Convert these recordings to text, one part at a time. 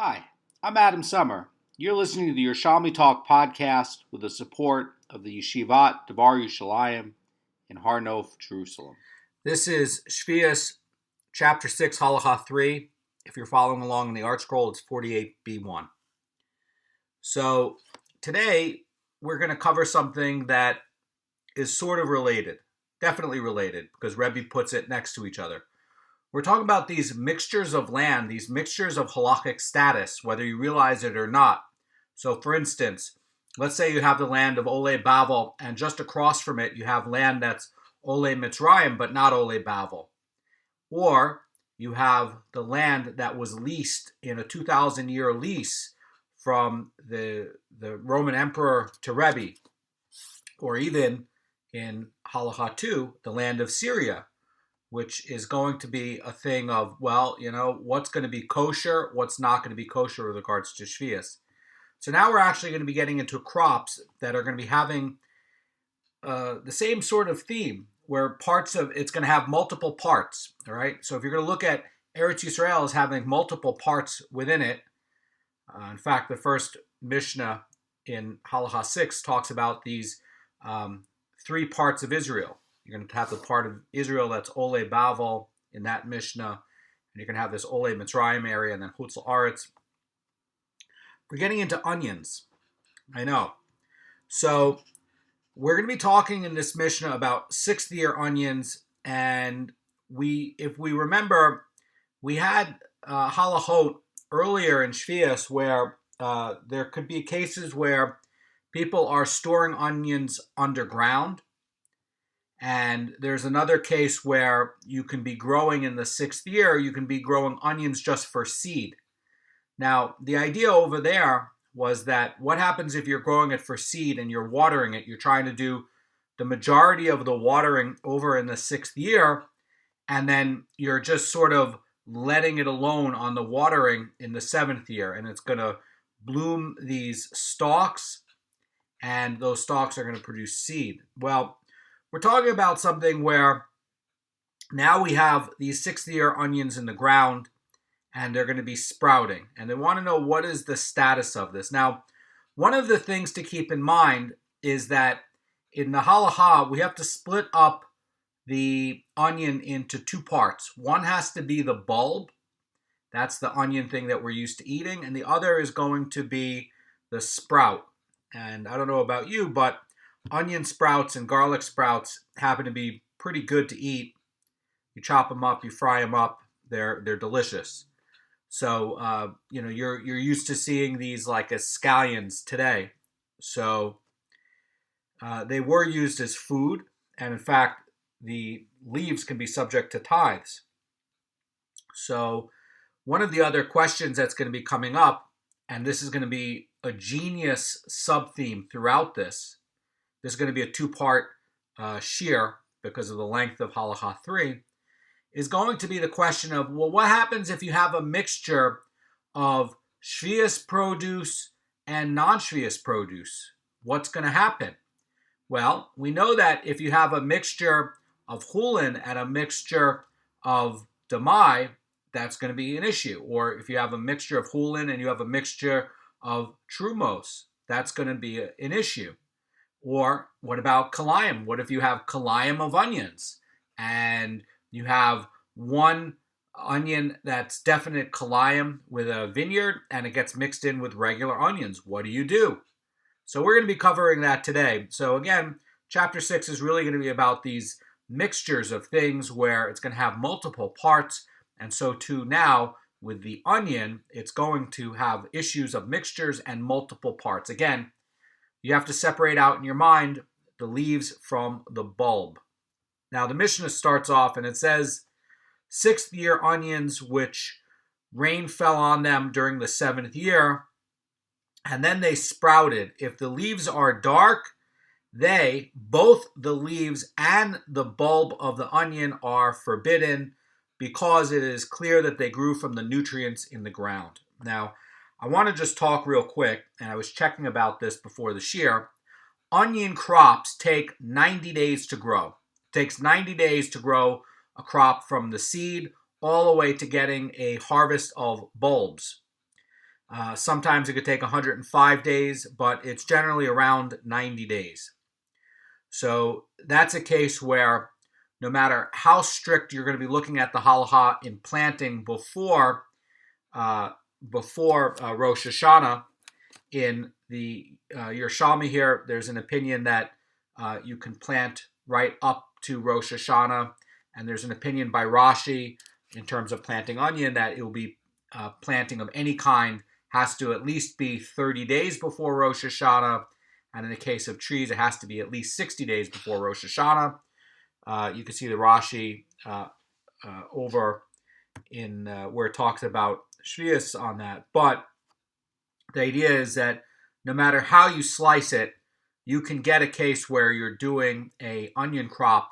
Hi, I'm Adam Summer. You're listening to the Yerushalmi Talk podcast with the support of the Yeshivat Devar Yerushalayim in Har Nof, Jerusalem. This is Sheviis, chapter 6, Halacha 3. If you're following along in the art scroll, it's 48b1. So today we're going to cover something that is sort of related, definitely related, because Rebbe puts it next to each other. We're talking about these mixtures of land, these mixtures of halachic status, whether you realize it or not. So for instance, let's say you have the land of Ole Bavel, and just across from it you have land that's Ole Mitzrayim, but not Ole Bavel. Or you have the land that was leased in a 2,000-year lease from the Roman Emperor to Rebbe. Or even in Halacha 2, the land of Syria, which is going to be a thing of, what's going to be kosher, what's not going to be kosher with regards to Sheviis. So now we're actually going to be getting into crops that are going to be having the same sort of theme, where parts of it's going to have multiple parts, all right? So if you're going to look at Eretz Yisrael as having multiple parts within it, in fact, the first Mishnah in Halacha 6 talks about these three parts of Israel. You're going to have the part of Israel that's Ole Bavel in that Mishnah, and you're going to have this Ole Mitzrayim area, and then Chutz La'aretz. We're getting into onions. I know. So we're going to be talking in this Mishnah about sixth-year onions, and if we remember, we had halachot earlier in Sheviis where there could be cases where people are storing onions underground. And there's another case where you can be growing in the sixth year, you can be growing onions just for seed. Now, the idea over there was that what happens if you're growing it for seed and you're watering it? You're trying to do the majority of the watering over in the sixth year, and then you're just sort of letting it alone on the watering in the seventh year, and it's going to bloom these stalks, and those stalks are going to produce seed. Well, we're talking about something where now we have these sixth-year onions in the ground, and they're going to be sprouting. And they want to know, what is the status of this? Now, one of the things to keep in mind is that in the halacha, we have to split up the onion into two parts. One has to be the bulb. That's the onion thing that we're used to eating. And the other is going to be the sprout. And I don't know about you, but onion sprouts and garlic sprouts happen to be pretty good to eat. You chop them up, you fry them up. They're delicious. So you're used to seeing these like as scallions today. So they were used as food, and in fact, the leaves can be subject to tithes. So one of the other questions that's going to be coming up, and this is going to be a genius sub-theme throughout this. This is going to be a two-part shiur because of the length of Halacha 3, is going to be the question of, well, what happens if you have a mixture of Sheviis produce and non-Sheviis produce? What's going to happen? Well, we know that if you have a mixture of chulin and a mixture of damai, that's going to be an issue. Or if you have a mixture of chulin and you have a mixture of trumos, that's going to be an issue. Or what about kalayim? What if you have kalayim of onions and you have one onion that's definite kalayim with a vineyard and it gets mixed in with regular onions? What do you do? So we're going to be covering that today. So again, chapter 6 is really going to be about these mixtures of things where it's going to have multiple parts. And so too now with the onion, it's going to have issues of mixtures and multiple parts. Again, you have to separate out in your mind the leaves from the bulb. Now, the Mishnah starts off and it says, sixth-year onions which rain fell on them during the seventh year, and then they sprouted. If the leaves are dark, both the leaves and the bulb of the onion are forbidden because it is clear that they grew from the nutrients in the ground. Now, I want to just talk real quick, and I was checking about this before the shiur. Onion crops take 90 days to grow. It takes 90 days to grow a crop from the seed all the way to getting a harvest of bulbs. Sometimes it could take 105 days, but it's generally around 90 days. So that's a case where no matter how strict you're going to be looking at the halacha in planting before Rosh Hashanah, in the Yerushalmi here, there's an opinion that you can plant right up to Rosh Hashanah, and there's an opinion by Rashi in terms of planting onion that it will be planting of any kind has to at least be 30 days before Rosh Hashanah, and in the case of trees, it has to be at least 60 days before Rosh Hashanah. You can see the Rashi over in where it talks about Sheviis on that. But the idea is that no matter how you slice it, you can get a case where you're doing a onion crop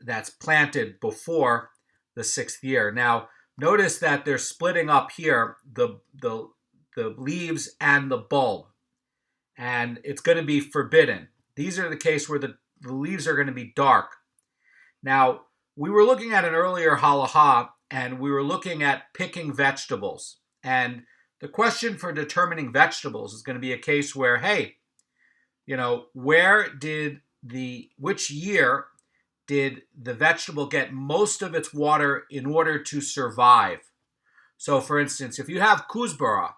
that's planted before the 6th year. Now, notice that they're splitting up here the leaves and the bulb, and it's going to be forbidden. These are the case where the leaves are going to be dark. Now, we were looking at an earlier halacha, and we were looking at picking vegetables. And the question for determining vegetables is going to be a case where, hey, which year did the vegetable get most of its water in order to survive? So, for instance, if you have kuzbara,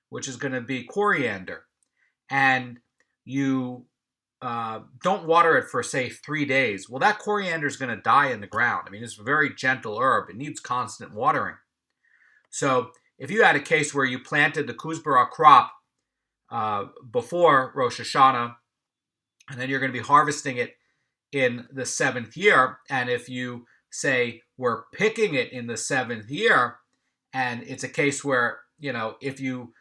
which is going to be coriander, and you don't water it for, say, 3 days, well, that coriander is going to die in the ground. I mean, it's a very gentle herb. It needs constant watering. So if you had a case where you planted the kuzbara crop before Rosh Hashanah, and then you're going to be harvesting it in the 7th year, and if you, say, were picking it in the 7th year, and it's a case where, if you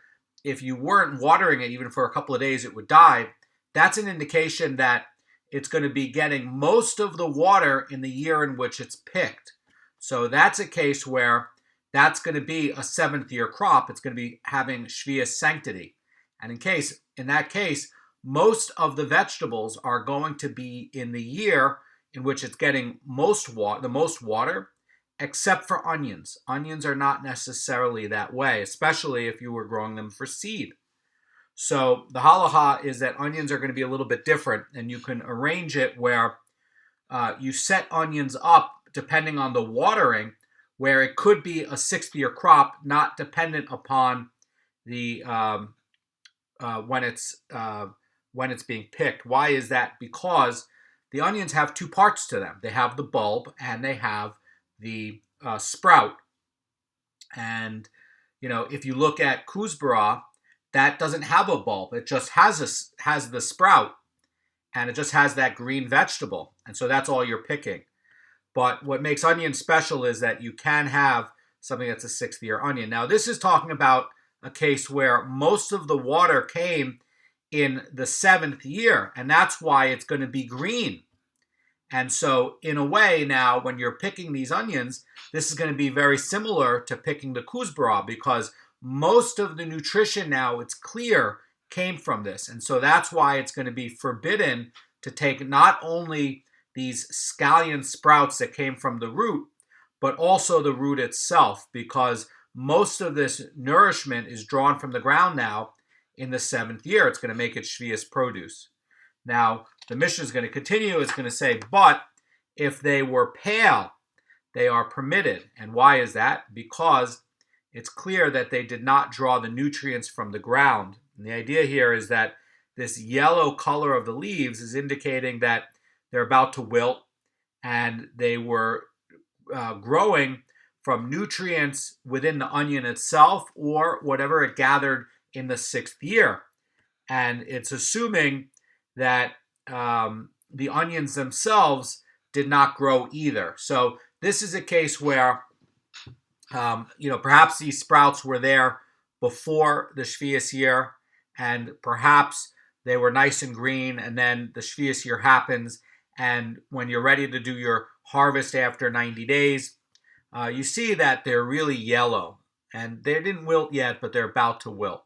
weren't watering it even for a couple of days, it would die, that's an indication that it's going to be getting most of the water in the year in which it's picked. So that's a case where that's going to be a 7th year crop. It's going to be having Sheviis sanctity. And in that case, most of the vegetables are going to be in the year in which it's getting the most water, except for onions. Onions are not necessarily that way, especially if you were growing them for seed. So the halacha is that onions are going to be a little bit different, and you can arrange it where you set onions up depending on the watering, where it could be a 6th year crop, not dependent upon the when it's being picked. Why is that? Because the onions have 2 parts to them. They have the bulb and they have the sprout. And if you look at kuzbara, that doesn't have a bulb. It just has the sprout, and it just has that green vegetable. And so that's all you're picking. But what makes onion special is that you can have something that's a 6th year onion. Now, this is talking about a case where most of the water came in the 7th year, and that's why it's going to be green. And so, in a way, now, when you're picking these onions, this is going to be very similar to picking the kuzbara, because most of the nutrition now, it's clear, came from this. And so that's why it's going to be forbidden to take not only these scallion sprouts that came from the root, but also the root itself, because most of this nourishment is drawn from the ground now in the 7th year. It's going to make it Sheviis produce. Now, the Mishnah is going to continue. It's going to say, but if they were pale, they are permitted. And why is that? Because it's clear that they did not draw the nutrients from the ground. And the idea here is that this yellow color of the leaves is indicating that they're about to wilt, and they were growing from nutrients within the onion itself or whatever it gathered in the 6th year. And it's assuming that the onions themselves did not grow either. So this is a case where perhaps these sprouts were there before the Sheviis year, and perhaps they were nice and green, and then the Sheviis year happens, and when you're ready to do your harvest after 90 days, you see that they're really yellow, and they didn't wilt yet, but they're about to wilt.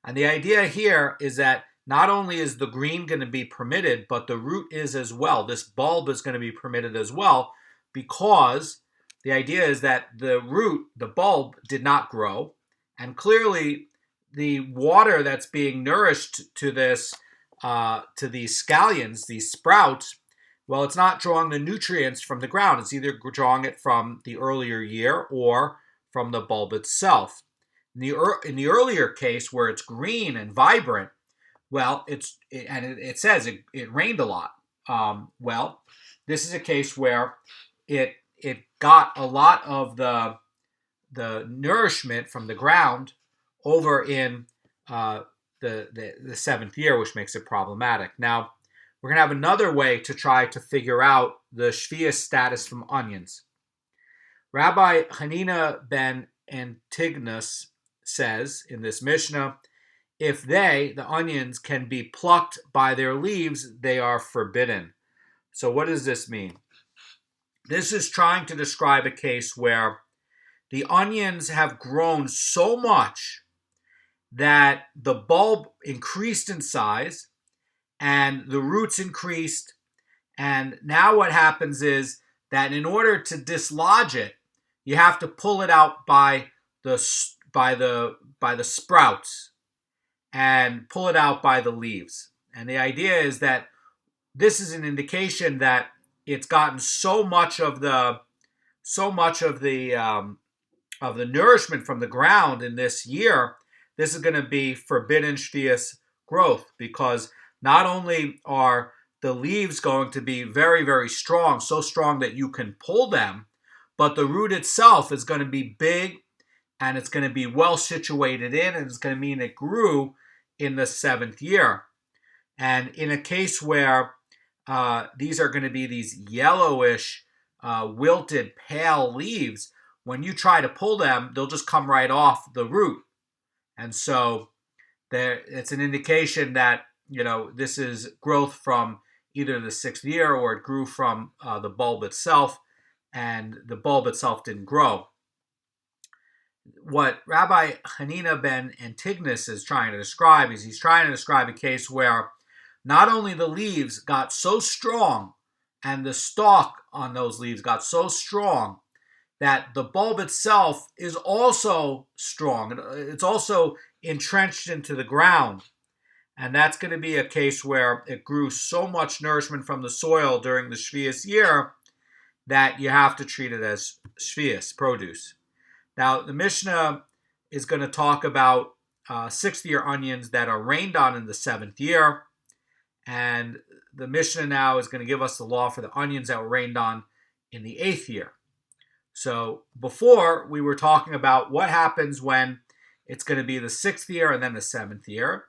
And the idea here is that not only is the green going to be permitted, but the root is as well. This bulb is going to be permitted as well, because the idea is that the root, the bulb, did not grow, And clearly, the water that's being nourished to this, to these scallions, these sprouts, well, it's not drawing the nutrients from the ground. It's either drawing it from the earlier year or from the bulb itself. In the earlier case, where it's green and vibrant, well, it says it rained a lot. Well, this is a case where it got a lot of the nourishment from the ground over in the seventh year, which makes it problematic. Now, we're going to have another way to try to figure out the Sheviis status from onions. Rabbi Hanina ben Antigonus says in this Mishnah, if the onions, can be plucked by their leaves, they are forbidden. So what does this mean? This is trying to describe a case where the onions have grown so much that the bulb increased in size and the roots increased. And now what happens is that in order to dislodge it, you have to pull it out by the sprouts and pull it out by the leaves. And the idea is that this is an indication that it's gotten so much of the nourishment from the ground in this year. This is going to be forbidden Sheviis growth, because not only are the leaves going to be very, very strong, so strong that you can pull them, but the root itself is going to be big and it's going to be well situated in, and it's going to mean it grew in the seventh year. And in a case where these are going to be these yellowish, wilted, pale leaves, when you try to pull them, they'll just come right off the root. And so it's an indication that, this is growth from either the sixth year or it grew from the bulb itself, and the bulb itself didn't grow. What Rabbi Hanina ben Antigonus is trying to describe is he's trying to describe a case where not only the leaves got so strong and the stalk on those leaves got so strong that the bulb itself is also strong. It's also entrenched into the ground. And that's going to be a case where it grew so much nourishment from the soil during the Sheviis year that you have to treat it as Sheviis produce. Now, the Mishnah is going to talk about sixth year onions that are rained on in the seventh year. And the Mishnah now is going to give us the law for the onions that were rained on in the eighth year. So before, we were talking about what happens when it's going to be the sixth year and then the seventh year.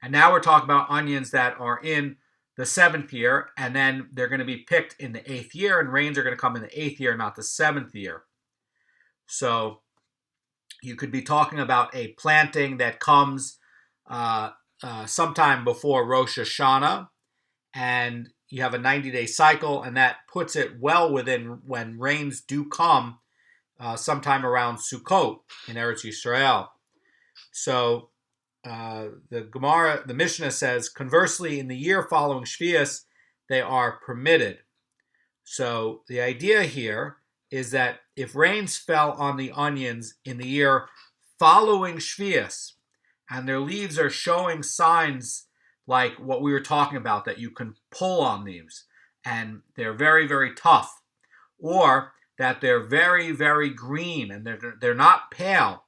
And now we're talking about onions that are in the seventh year, and then they're going to be picked in the eighth year, and rains are going to come in the eighth year, not the seventh year. So you could be talking about a planting that comes sometime before Rosh Hashanah, and you have a 90-day cycle, and that puts it well within when rains do come sometime around Sukkot in Eretz Yisrael. So the Mishnah says, conversely, in the year following Sheviis, they are permitted. So the idea here is that if rains fell on the onions in the year following Sheviis, and their leaves are showing signs like what we were talking about, that you can pull on these, and they're very, very tough, or that they're very, very green and they're not pale,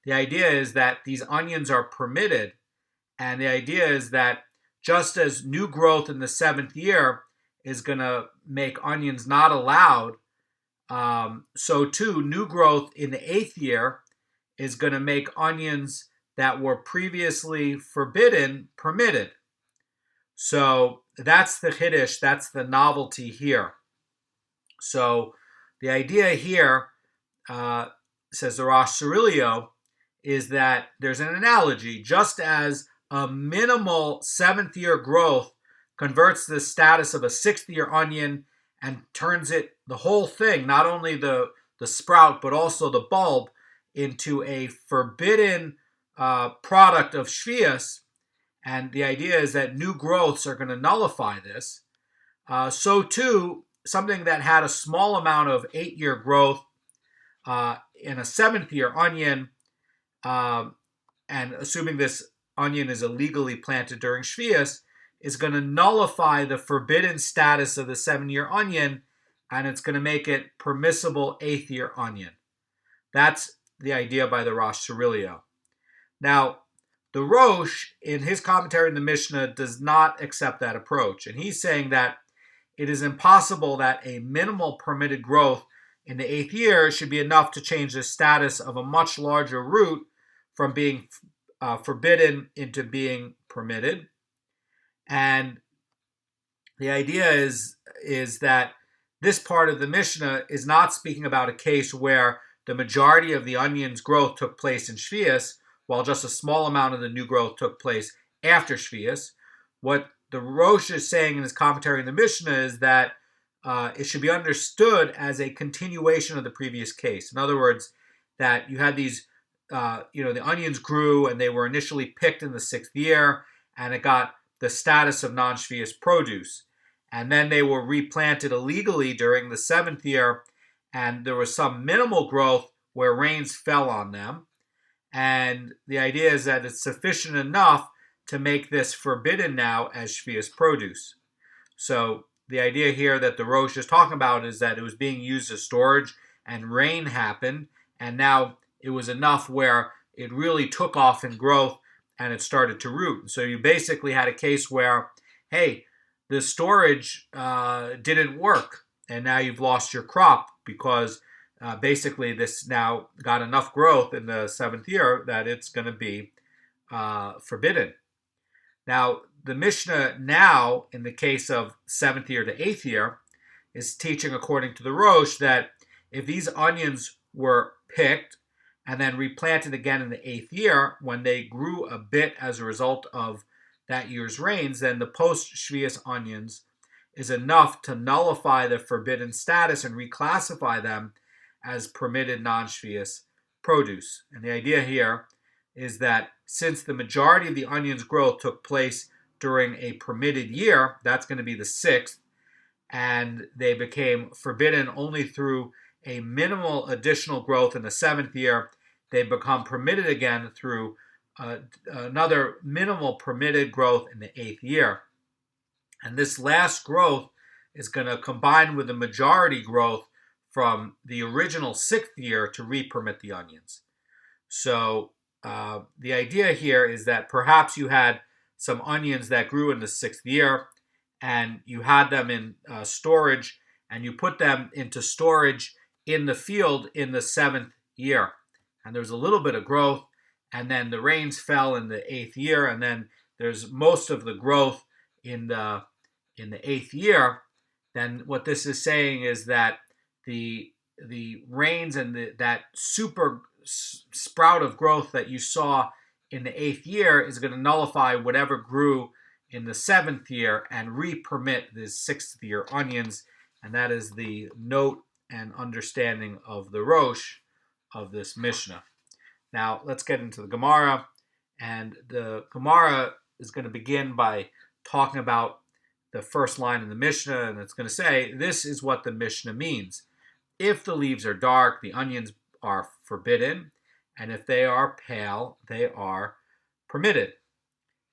the idea is that these onions are permitted, and the idea is that just as new growth in the seventh year is going to make onions not allowed, so too new growth in the eighth year is going to make onions that were previously forbidden permitted. So that's the chiddush, that's the novelty here. So the idea here, says the Rosh Cirilio, is that there's an analogy. Just as a minimal seventh year growth converts the status of a sixth year onion and turns it, the whole thing, not only the sprout but also the bulb, into a forbidden product of Sheviis, and the idea is that new growths are going to nullify this. So too, something that had a small amount of 8-year growth in a 7th year onion, and assuming this onion is illegally planted during Sheviis, is going to nullify the forbidden status of the 7-year onion, and it's going to make it permissible 8th-year onion. That's the idea by the Rosh Cirilio. Now, the Rosh, in his commentary in the Mishnah, does not accept that approach, and he's saying that it is impossible that a minimal permitted growth in the 8th year should be enough to change the status of a much larger root from being forbidden into being permitted. And the idea is that this part of the Mishnah is not speaking about a case where the majority of the onion's growth took place in Sheviis, while just a small amount of the new growth took place after Sheviis. What the Rosh is saying in his commentary in the Mishnah is that it should be understood as a continuation of the previous case. In other words, that you had these, the onions grew and they were initially picked in the 6th year, and it got the status of non-Sheviis produce. And then they were replanted illegally during the 7th year, and there was some minimal growth where rains fell on them. And the idea is that it's sufficient enough to make this forbidden now as Sheviis produce. So the idea here that the Rosh is talking about is that it was being used as storage, and rain happened, and now it was enough where it really took off in growth and it started to root. So you basically had a case where, hey, the storage didn't work, and now you've lost your crop because basically this now got enough growth in the 7th year that it's going to be forbidden. Now, the Mishnah now, in the case of 7th year to 8th year, is teaching, according to the Rosh, that if these onions were picked and then replanted again in the 8th year, when they grew a bit as a result of that year's rains, then the post-Sheviis onions is enough to nullify the forbidden status and reclassify them as permitted non-Sheviis produce. And the idea here is that since the majority of the onion's growth took place during a permitted year, that's going to be the 6th, and they became forbidden only through a minimal additional growth in the 7th year, they become permitted again through another minimal permitted growth in the 8th year. And this last growth is going to combine with the majority growth from the original 6th year to re-permit the onions. So the idea here is that perhaps you had some onions that grew in the 6th year, and you had them in storage, and you put them into storage in the field in the 7th year. And there's a little bit of growth, and then the rains fell in the 8th year, and then there's most of the growth in the 8th year. Then what this is saying is that the rains and that super sprout of growth that you saw in the 8th year is going to nullify whatever grew in the 7th year and re-permit the 6th year onions. And that is the note and understanding of the Rosh of this Mishnah. Now let's get into the Gemara. And the Gemara is going to begin by talking about the first line in the Mishnah, and it's going to say, this is what the Mishnah means. If the leaves are dark, the onions are forbidden, and if they are pale, they are permitted.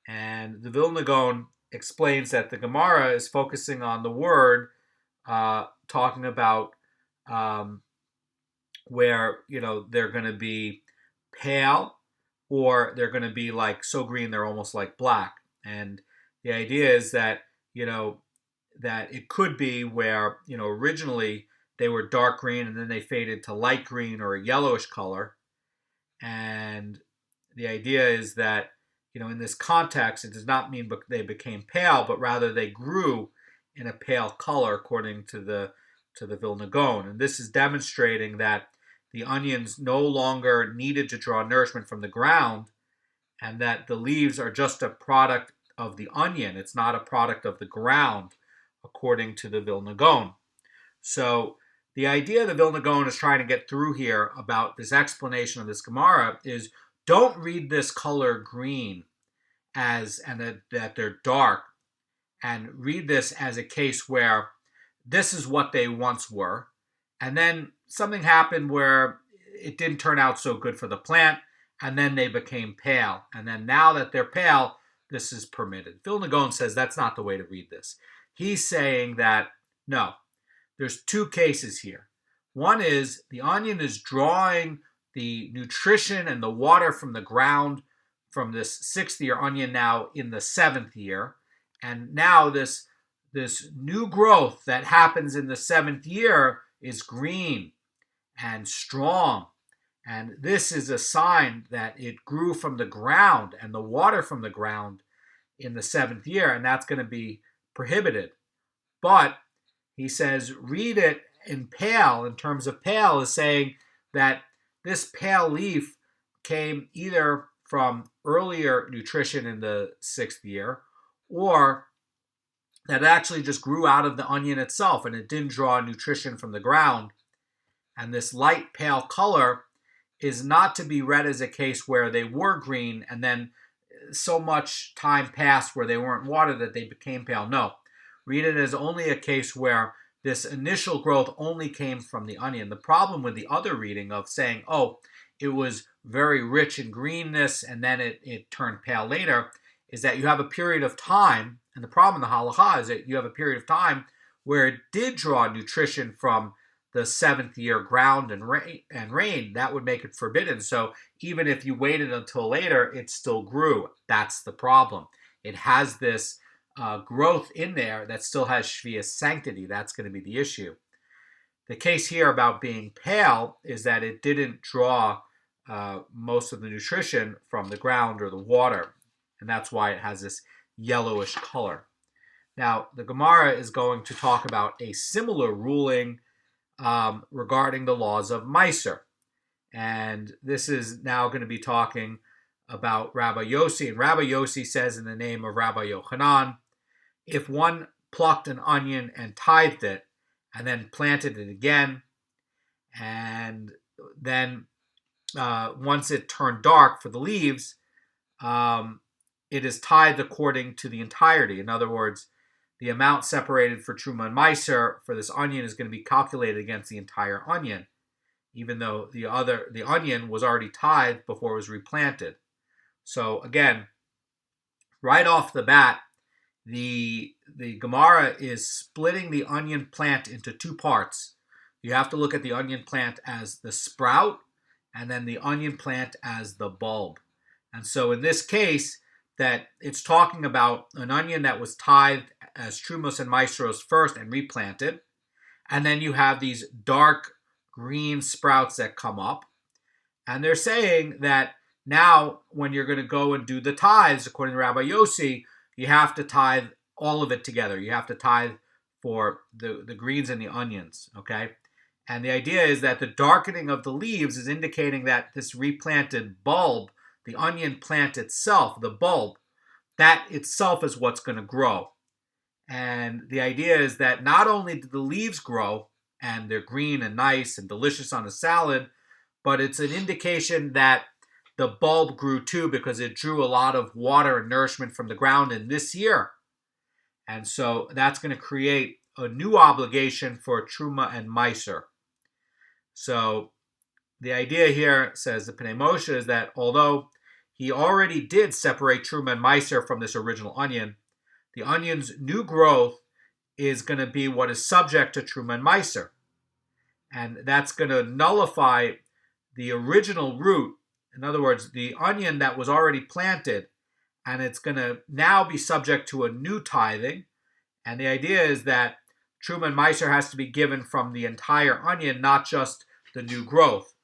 And the Vilna Goan explains that the Gemara is focusing on the word, talking about where, they're going to be pale, or they're going to be like so green they're almost like black. And the idea is that, that it could be where, originally they were dark green and then they faded to light green or a yellowish color. And the idea is that, in this context, it does not mean they became pale, but rather they grew in a pale color, according to the Vilna Goan. And this is demonstrating that the onions no longer needed to draw nourishment from the ground, and that the leaves are just a product of the onion. It's not a product of the ground, according to the Vilna Goan. So the idea the Vilna Goan is trying to get through here about this explanation of this Gemara is, don't read this color green and that they're dark, and read this as a case where this is what they once were, and then something happened where it didn't turn out so good for the plant, and then they became pale. And then now that they're pale, this is permitted. Vilna Goan says that's not the way to read this. He's saying that, no, there's two cases here. One is the onion is drawing the nutrition and the water from the ground from this 6th year onion now in the 7th year. And now this new growth that happens in the 7th year is green and strong. And this is a sign that it grew from the ground and the water from the ground in the 7th year, and that's going to be prohibited. But he says, read it in pale, in terms of pale, is saying that this pale leaf came either from earlier nutrition in the 6th year, or that it actually just grew out of the onion itself and it didn't draw nutrition from the ground. And this light pale color is not to be read as a case where they were green and then so much time passed where they weren't watered that they became pale. No, read it as only a case where this initial growth only came from the onion. The problem with the other reading of saying, oh, it was very rich in greenness and then it turned pale later, is that you have a period of time, and the problem in the halacha is that you have a period of time where it did draw nutrition from the 7th year ground and rain. That would make it forbidden. So even if you waited until later, it still grew. That's the problem. It has this growth in there that still has Sheviis sanctity. That's going to be the issue. The case here about being pale is that it didn't draw most of the nutrition from the ground or the water, and that's why it has this yellowish color. Now, the Gemara is going to talk about a similar ruling regarding the laws of Meiser. And this is now going to be talking about Rabbi Yossi. And Rabbi Yossi says in the name of Rabbi Yochanan, if one plucked an onion and tithed it, and then planted it again, and then once it turned dark for the leaves, it is tithed according to the entirety. In other words, the amount separated for Truma and Meiser for this onion is going to be calculated against the entire onion, even though the onion was already tithed before it was replanted. So again, right off the bat, the Gemara is splitting the onion plant into two parts. You have to look at the onion plant as the sprout and then the onion plant as the bulb. And so in this case, that it's talking about an onion that was tithed as Trumos and Maestros first and replanted. And then you have these dark green sprouts that come up. And they're saying that now when you're going to go and do the tithes, according to Rabbi Yossi, you have to tithe all of it together. You have to tithe for the greens and the onions, okay? And the idea is that the darkening of the leaves is indicating that this replanted bulb, the onion plant itself, the bulb, that itself is what's going to grow. And the idea is that not only do the leaves grow, and they're green and nice and delicious on a salad, but it's an indication that the bulb grew too because it drew a lot of water and nourishment from the ground in this year. And so that's going to create a new obligation for Truma and Meiser. So the idea here, says the Pnei Moshe, is that although he already did separate Truma and Meiser from this original onion, the onion's new growth is going to be what is subject to Truma and Meiser. And that's going to nullify the original root. In other words, the onion that was already planted, and it's going to now be subject to a new tithing. And the idea is that Truma and Meiser has to be given from the entire onion, not just the new growth.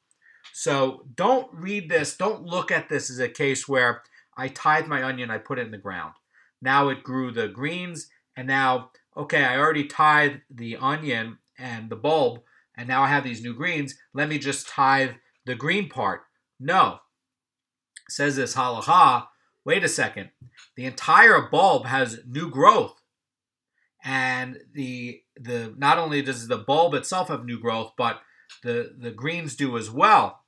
So don't read this, don't look at this as a case where I tithe my onion, I put it in the ground. Now it grew the greens, and now, okay, I already tithed the onion and the bulb, and now I have these new greens. Let me just tithe the green part. No. Says this halacha, wait a second. The entire bulb has new growth. And the not only does the bulb itself have new growth, but the greens do as well.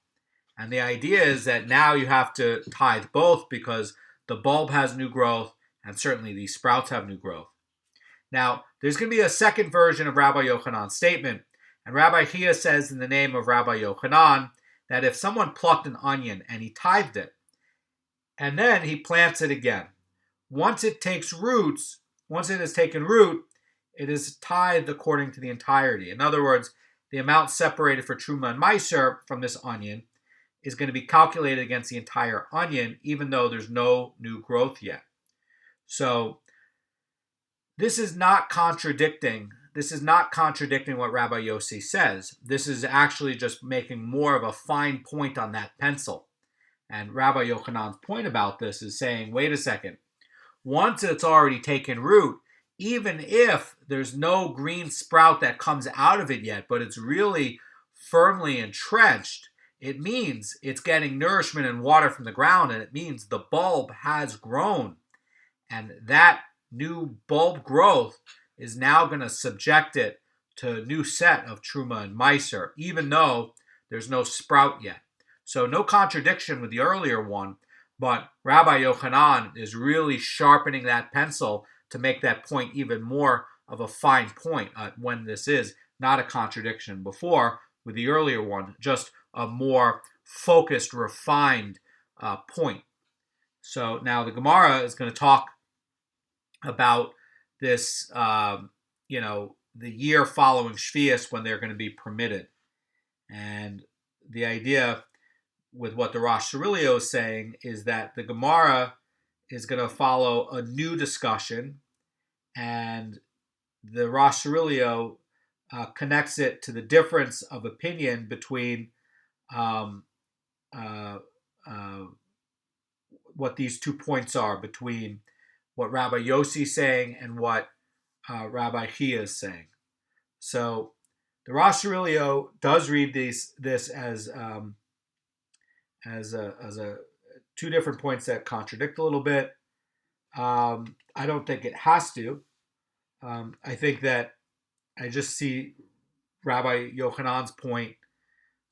And the idea is that now you have to tithe both because the bulb has new growth and certainly the sprouts have new growth. Now, there's going to be a second version of Rabbi Yochanan's statement. And Rabbi Chia says in the name of Rabbi Yochanan that if someone plucked an onion and he tithed it, and then he plants it again, once it has taken root, it is tithed according to the entirety. In other words, the amount separated for Truma and Meiser from this onion is going to be calculated against the entire onion, even though there's no new growth yet. So this is not contradicting what Rabbi Yossi says. This is actually just making more of a fine point on that pencil. And Rabbi Yochanan's point about this is saying, wait a second, once it's already taken root, even if there's no green sprout that comes out of it yet, but it's really firmly entrenched, it means it's getting nourishment and water from the ground, and it means the bulb has grown. And that new bulb growth is now going to subject it to a new set of Truma and Meiser, even though there's no sprout yet. So no contradiction with the earlier one, but Rabbi Yochanan is really sharpening that pencil to make that point even more of a fine point when this is not a contradiction before with the earlier one, just a more focused, refined point. So now the Gemara is going to talk about this, the year following Sheviis when they're going to be permitted. And the idea with what the Rosh Hashanah is saying is that the Gemara is going to follow a new discussion, and the Rosh Hashanah connects it to the difference of opinion between what these 2 points are, between what Rabbi Yossi is saying and what Rabbi Chia is saying. So the Rosh Hashanah does read this as two different points that contradict a little bit. I don't think it has to. I think that I just see Rabbi Yochanan's point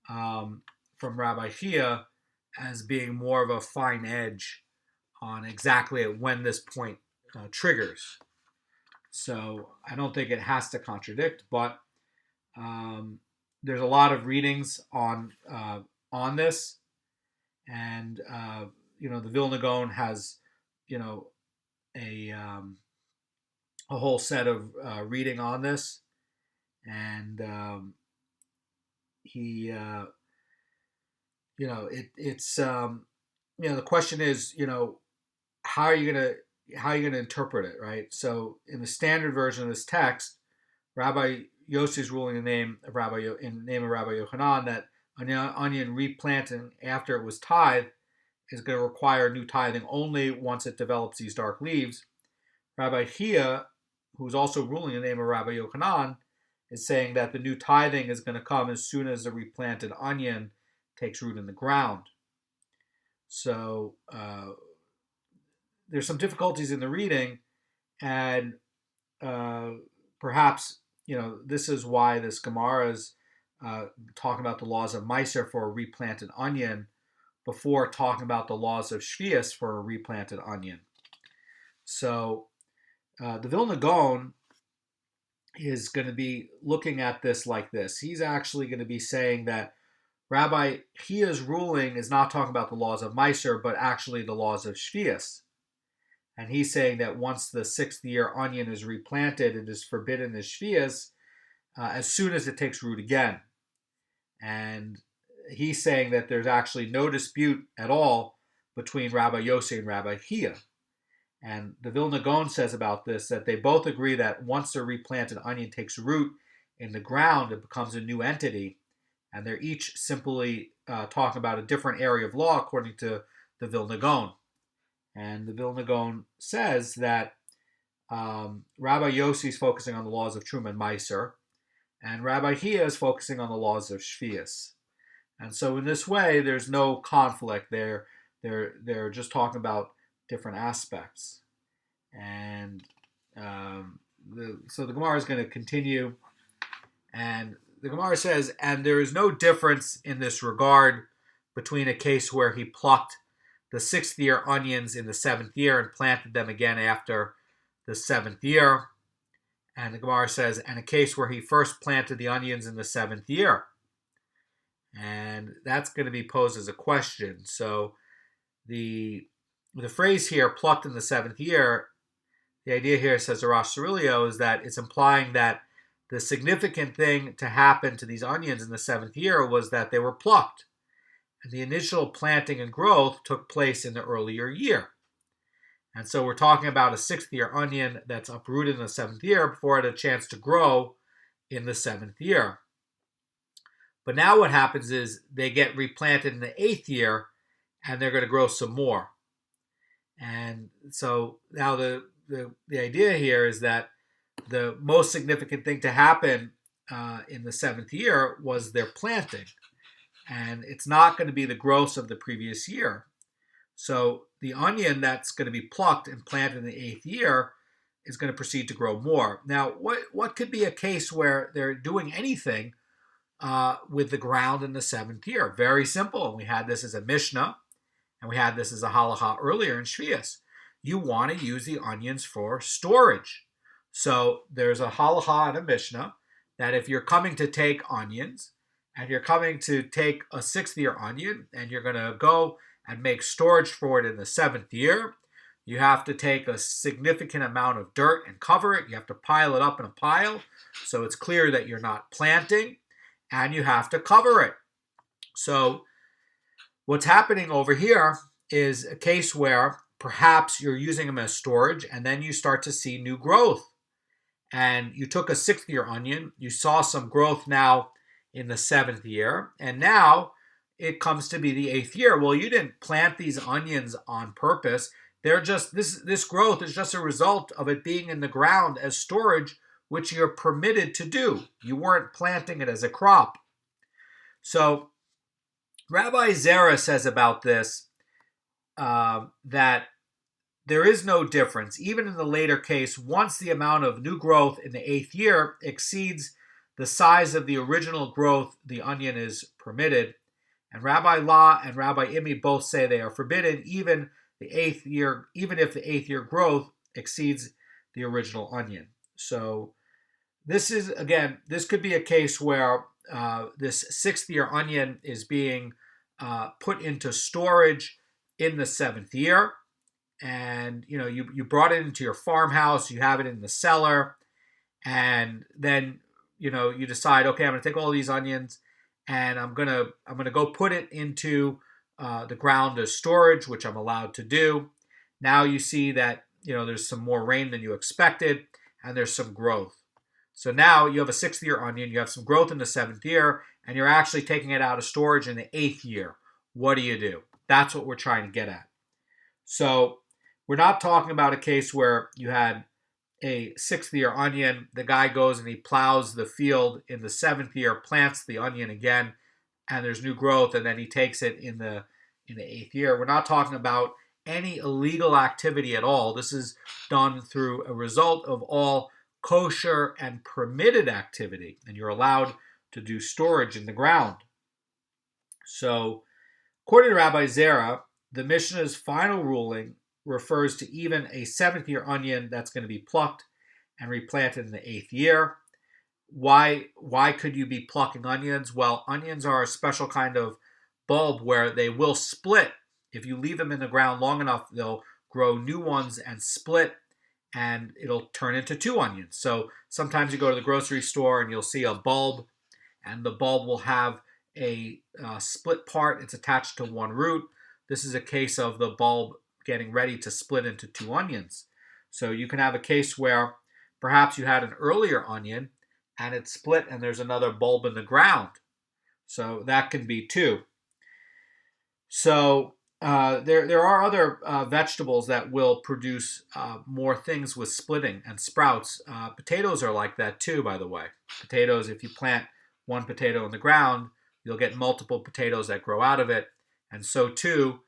from Rabbi Chia as being more of a fine edge on exactly when this point triggers. So I don't think it has to contradict, but there's a lot of readings on this, and the Vilna Goan has a whole set of reading on this, and the question is, how are you gonna interpret it, right? So in the standard version of this text, Rabbi Yossi is ruling in the name of Rabbi Yochanan that an onion replanting after it was tithed is going to require new tithing only once it develops these dark leaves. Rabbi Chia, who's also ruling in the name of Rabbi Yochanan, is saying that the new tithing is going to come as soon as the replanted onion takes root in the ground. So there's some difficulties in the reading, and perhaps this is why this Gemara is talking about the laws of Meiser for a replanted onion before talking about the laws of Sheviis for a replanted onion. So the Vilna Goan is going to be looking at this like this. He's actually going to be saying that Rabbi Chia's ruling is not talking about the laws of Meiser, but actually the laws of Sheviis. And he's saying that once the 6th year onion is replanted, it is forbidden as Sheviis as soon as it takes root again. And he's saying that there's actually no dispute at all between Rabbi Yossi and Rabbi Chia. And the Vilna Goan says about this that they both agree that once the replanted onion takes root in the ground, it becomes a new entity. And they're each simply talking about a different area of law according to the Vilna Goan. And the Vilna Goan says that Rabbi Yossi is focusing on the laws of Truma and Meiser, and Rabbi Chia is focusing on the laws of Sheviis. And so in this way, there's no conflict. They're just talking about different aspects. And so the Gemara is going to continue. And the Gemara says, and there is no difference in this regard between a case where he plucked the 6th year onions in the 7th year and planted them again after the 7th year. And the Gemara says, and a case where he first planted the onions in the 7th year. And that's going to be posed as a question. So the phrase here, plucked in the seventh year, the idea here, says the Rosh Cirilio, is that it's implying that the significant thing to happen to these onions in the seventh year was that they were plucked. And the initial planting and growth took place in the earlier year. And so we're talking about a sixth year onion that's uprooted in the seventh year before it had a chance to grow in the seventh year. But now what happens is they get replanted in the eighth year and they're going to grow some more. And so now the idea here is that the most significant thing to happen in the seventh year was their planting. And it's not going to be the growth of the previous year. So the onion that's going to be plucked and planted in the eighth year is going to proceed to grow more. Now, what could be a case where they're doing anything with the ground in the seventh year? Very simple. And we had this as a Mishnah, and we had this as a halacha earlier in Sheviis. You want to use the onions for storage. So there's a halacha and a Mishnah that if you're coming to take onions, and you're coming to take a sixth year onion, and you're going to go and make storage for it in the seventh year, you have to take a significant amount of dirt and cover it. You have to pile it up in a pile so it's clear that you're not planting, and you have to cover it. So what's happening over here is a case where perhaps you're using them as storage, and then you start to see new growth. And you took a sixth year onion, you saw some growth now in the seventh year, and now it comes to be the eighth year. Well, you didn't plant these onions on purpose. They're just this growth is just a result of it being in the ground as storage, which you're permitted to do. You weren't planting it as a crop. So Rabbi Zera says about this that there is no difference, even in the later case, once the amount of new growth in the eighth year exceeds the size of the original growth, the onion is permitted. And Rabbi La and Rabbi Imi both say they are forbidden, even if the eighth year growth exceeds the original onion. So this could be a case where this sixth year onion is being put into storage in the seventh year. And you brought it into your farmhouse, you have it in the cellar, and then you decide, okay, I'm going to take all these onions and I'm going to go put it into the ground as storage, which I'm allowed to do. Now you see that there's some more rain than you expected, and there's some growth. So now you have a sixth year onion, you have some growth in the seventh year, and you're actually taking it out of storage in the eighth year. What do? That's what we're trying to get at. So we're not talking about a case where you had a sixth year onion, the guy goes and he plows the field in the seventh year, plants the onion again, and there's new growth, and then he takes it in the eighth year. We're not talking about any illegal activity at all. This is done through a result of all kosher and permitted activity, and you're allowed to do storage in the ground. So according to Rabbi Zera, the Mishnah's final ruling refers to even a seventh year onion that's going to be plucked and replanted in the eighth year. Why could you be plucking onions? Well, onions are a special kind of bulb where they will split. If you leave them in the ground long enough, they'll grow new ones and split, and it'll turn into two onions. So sometimes you go to the grocery store and you'll see a bulb, and the bulb will have a split part. It's attached to one root. This is a case of the bulb getting ready to split into two onions. So you can have a case where perhaps you had an earlier onion and it split and there's another bulb in the ground. So that can be two. So there are other vegetables that will produce more things with splitting, and sprouts. Potatoes are like that too, by the way. Potatoes, if you plant one potato in the ground, you'll get multiple potatoes that grow out of it. And so too,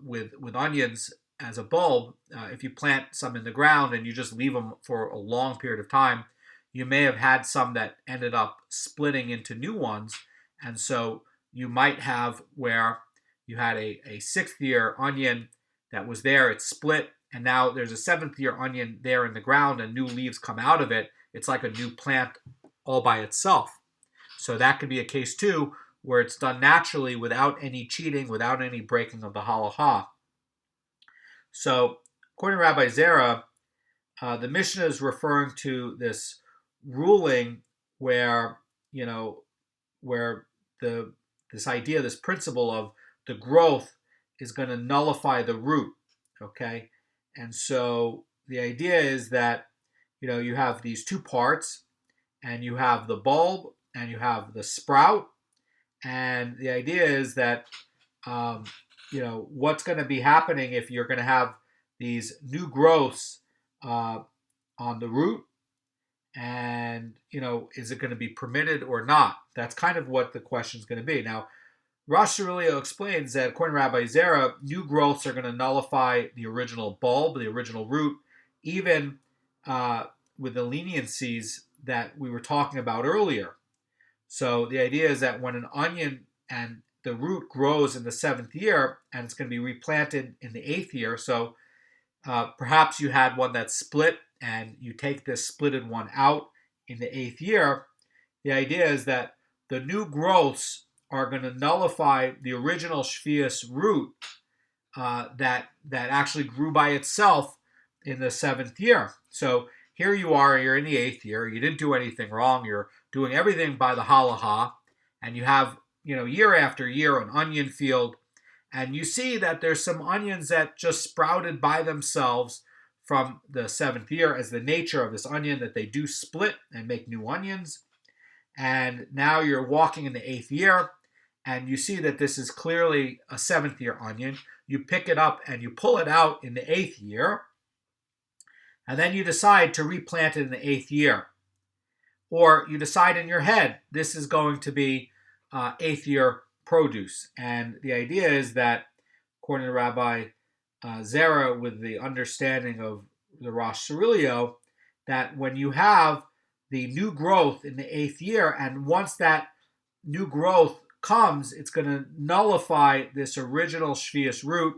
with onions as a bulb, if you plant some in the ground and you just leave them for a long period of time, you may have had some that ended up splitting into new ones. And so you might have where you had a sixth year onion that was there, it split, and now there's a seventh year onion there in the ground and new leaves come out of it. It's like a new plant all by itself. So that could be a case too, where it's done naturally without any cheating, without any breaking of the halacha. So, according to Rabbi Zera, the Mishnah is referring to this ruling where, where this idea, this principle of the growth is going to nullify the root, okay? And so the idea is that, you have these two parts, and you have the bulb, and you have the sprout, and the idea is that, what's going to be happening if you're going to have these new growths on the root, and, is it going to be permitted or not? That's kind of what the question is going to be. Now, Rosh Hashanah explains that according to Rabbi Zera, new growths are going to nullify the original bulb, the original root, even with the leniencies that we were talking about earlier. So the idea is that when an onion and the root grows in the 7th year, and it's going to be replanted in the 8th year, so perhaps you had one that's split, and you take this splitted one out in the 8th year, the idea is that the new growths are going to nullify the original Sheviis root that actually grew by itself in the 7th year. So here you are, you're in the 8th year, you didn't do anything wrong, you're doing everything by the halacha, and you have, year after year an onion field, and you see that there's some onions that just sprouted by themselves from the 7th year as the nature of this onion, that they do split and make new onions. And now you're walking in the 8th year, and you see that this is clearly a 7th year onion. You pick it up and you pull it out in the 8th year, and then you decide to replant it in the 8th year. Or you decide in your head, this is going to be 8th year produce. And the idea is that, according to Rabbi Zera, with the understanding of the Rosh Hashanah, that when you have the new growth in the 8th year, and once that new growth comes, it's going to nullify this original Sheviis root,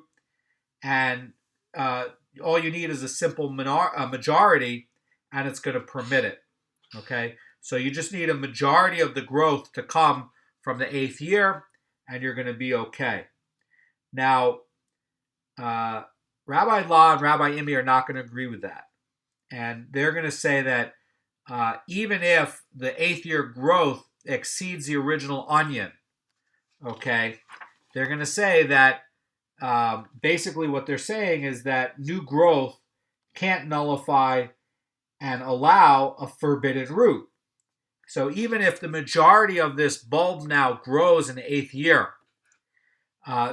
and all you need is a simple majority, and it's going to permit it. Okay, so you just need a majority of the growth to come from the 8th year, and you're going to be okay. Now, Rabbi La and Rabbi Imi are not going to agree with that, and they're going to say that even if the 8th year growth exceeds the original onion, okay, they're going to say that basically what they're saying is that new growth can't nullify and allow a forbidden root. So even if the majority of this bulb now grows in the 8th year,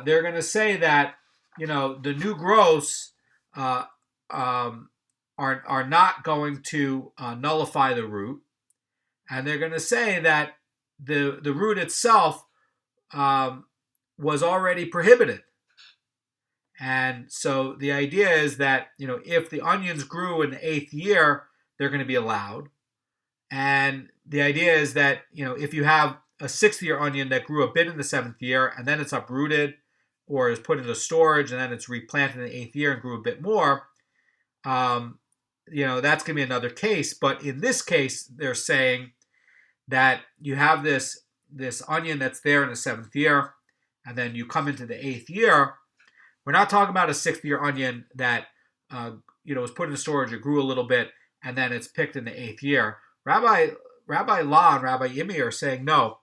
they're going to say that, the new growths are not going to nullify the root, and they're going to say that the root itself was already prohibited. And so the idea is that, if the onions grew in the 8th year, they're going to be allowed. And the idea is that, if you have a 6th year onion that grew a bit in the 7th year, and then it's uprooted or is put into storage, and then it's replanted in the 8th year and grew a bit more, that's going to be another case. But in this case, they're saying that you have this onion that's there in the 7th year, and then you come into the 8th year. We're not talking about a 6th year onion that was put in storage, it grew a little bit, and then it's picked in the 8th year. Rabbi La and Rabbi Imi are saying, no,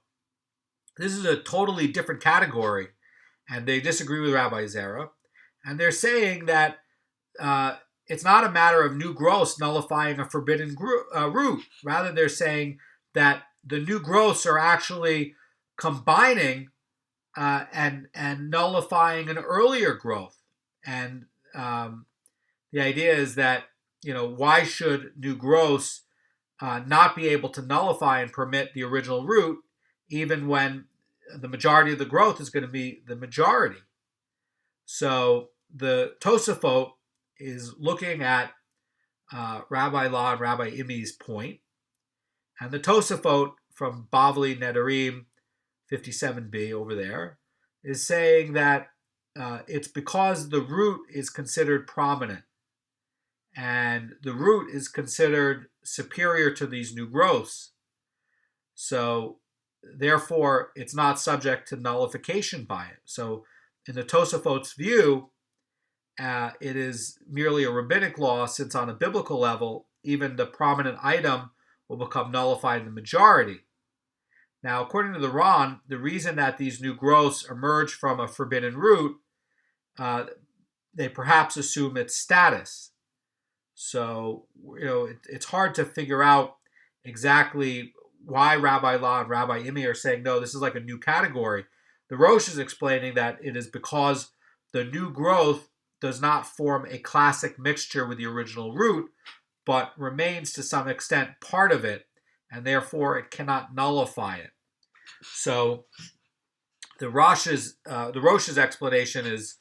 this is a totally different category, and they disagree with Rabbi Zera. And they're saying that it's not a matter of new growths nullifying a forbidden root. Rather, they're saying that the new growths are actually combining and nullifying an earlier growth. And the idea is that, why should new growths not be able to nullify and permit the original root, even when the majority of the growth is going to be the majority? So the Tosafot is looking at Rabbi La and Rabbi Imi's point, and the Tosafot from Bavli Nedarim 57b over there is saying that it's because the root is considered prominent, and the root is considered superior to these new growths. So therefore it's not subject to nullification by it. So in the Tosafot's view, it is merely a rabbinic law, since on a biblical level, even the prominent item will become nullified in the majority. Now, according to the Ran, the reason that these new growths emerge from a forbidden root, they perhaps assume its status. So, it's hard to figure out exactly why Rabbi La and Rabbi Imi are saying, no, this is like a new category. The Rosh is explaining that it is because the new growth does not form a classic mixture with the original root, but remains to some extent part of it, and therefore it cannot nullify it. So the Rosh's explanation is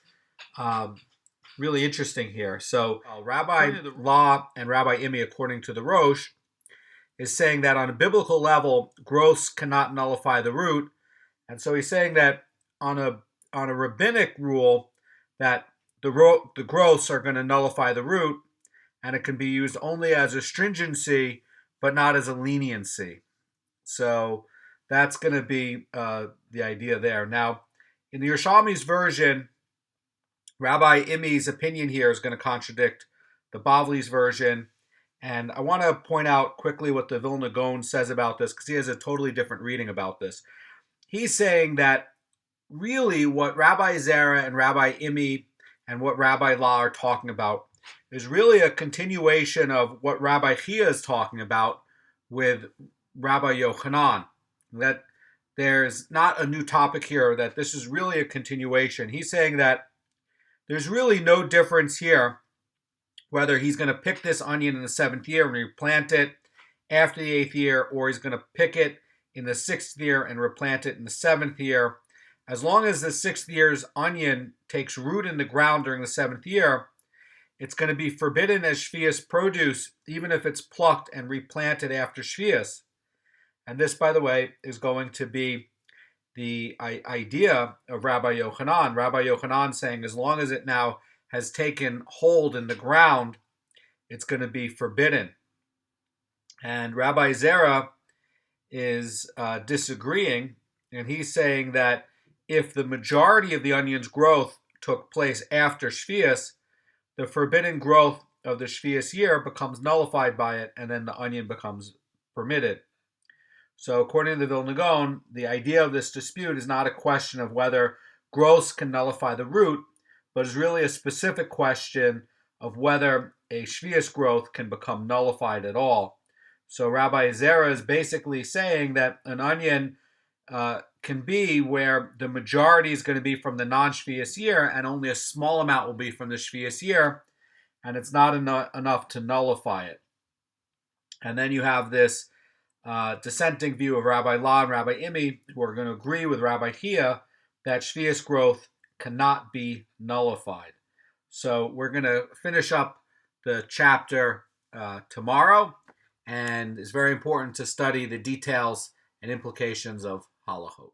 really interesting here. So Rabbi La and Rabbi Imi, according to the Rosh, is saying that on a biblical level, growths cannot nullify the root. And so he's saying that on a rabbinic rule, that the growths are going to nullify the root, and it can be used only as a stringency, but not as a leniency. So that's going to be the idea there. Now, in the Yerushalmi's version, Rabbi Imi's opinion here is going to contradict the Bavli's version. And I want to point out quickly what the Vilna Goan says about this, because he has a totally different reading about this. He's saying that really what Rabbi Zera and Rabbi Imi and what Rabbi La are talking about is really a continuation of what Rabbi Chia is talking about with Rabbi Yochanan. That there's not a new topic here, that this is really a continuation. He's saying that there's really no difference here whether he's going to pick this onion in the 7th year and replant it after the 8th year, or he's going to pick it in the 6th year and replant it in the 7th year. As long as the 6th year's onion takes root in the ground during the 7th year, it's going to be forbidden as Sheviis produce, even if it's plucked and replanted after Sheviis. And this, by the way, is going to be the idea of Rabbi Yochanan. Rabbi Yochanan saying as long as it now has taken hold in the ground, it's going to be forbidden. And Rabbi Zera is disagreeing, and he's saying that if the majority of the onion's growth took place after Sheviis, the forbidden growth of the Sheviis year becomes nullified by it, and then the onion becomes permitted. So according to the Vilna Gaon, the idea of this dispute is not a question of whether growths can nullify the root, but is really a specific question of whether a Sheviis growth can become nullified at all. So Rabbi Zera is basically saying that an onion can be where the majority is going to be from the non-Sheviis year, and only a small amount will be from the Sheviis year, and it's not enough to nullify it. And then you have this dissenting view of Rabbi La and Rabbi Imi, who are going to agree with Rabbi Chia that Sheviis growth cannot be nullified. So we're going to finish up the chapter tomorrow, and it's very important to study the details and implications of halacha.